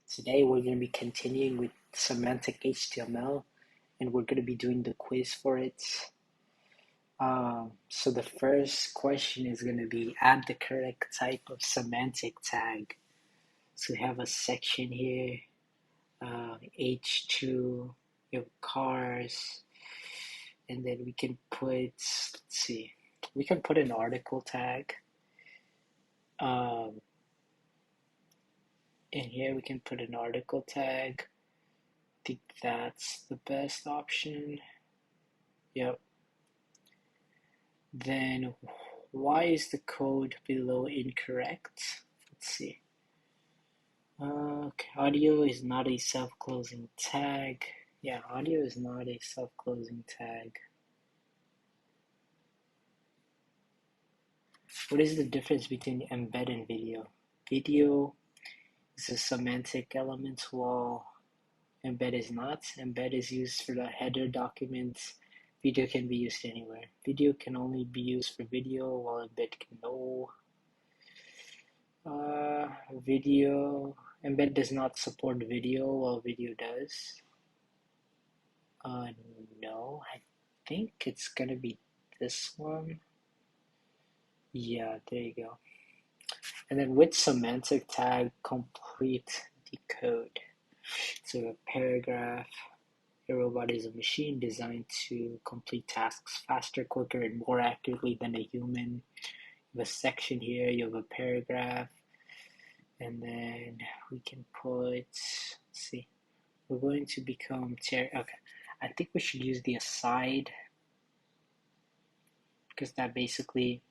Today we're going to be continuing with Semantic HTML and we're going to be doing the quiz for it. So the first question is going to be add the correct type of semantic tag. So we have a section here, H2, you have cars, and then we can put, let's see, we can put an article tag. In here we can put an article tag. I think that's the best option. Yep. Then why is the code below incorrect? Let's see. Okay, audio is not a self-closing tag. Yeah, audio is not a self-closing tag. What is the difference between embed and video? Video is a semantic element while embed is not. Embed is used for the header documents. Video can be used anywhere. Video can only be used for video while embed can no. Video, embed does not support video while video does. No, I think it's gonna be this one. Yeah, there you go. And then with semantic tag, complete the code. So a paragraph, a robot is a machine designed to complete tasks faster, quicker, and more accurately than a human. You have a section here, you have a paragraph, and then we can put, let's see, we're going to become, okay, I think we should use the aside because that basically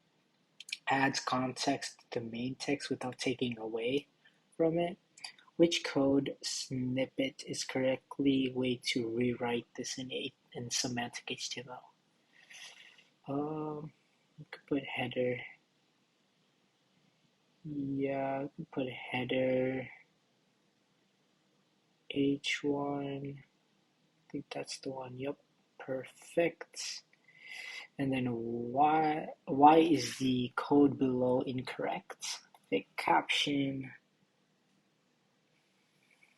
adds context to the main text without taking away from it. Which code snippet is correctly way to rewrite this in semantic HTML? We could put header. Yeah, we could put header H1. I think that's the one. Yep, perfect. And then why is the code below incorrect? The caption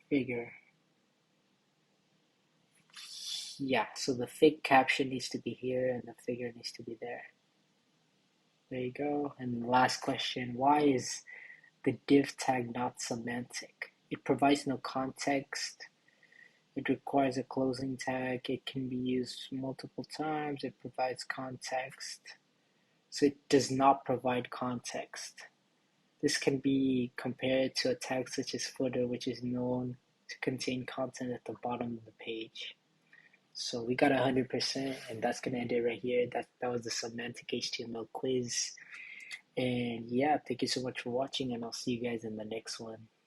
figure. Yeah, so the fig caption needs to be here and the figure needs to be there. There you go. And last question, why is the div tag not semantic? It provides no context. It requires a closing tag. It can be used multiple times. It provides context. So it does not provide context. This can be compared to a tag such as footer, which is known to contain content at the bottom of the page. So we got 100%, and that's going to end it right here. That was the Semantic HTML quiz. And yeah, thank you so much for watching, and I'll see you guys in the next one.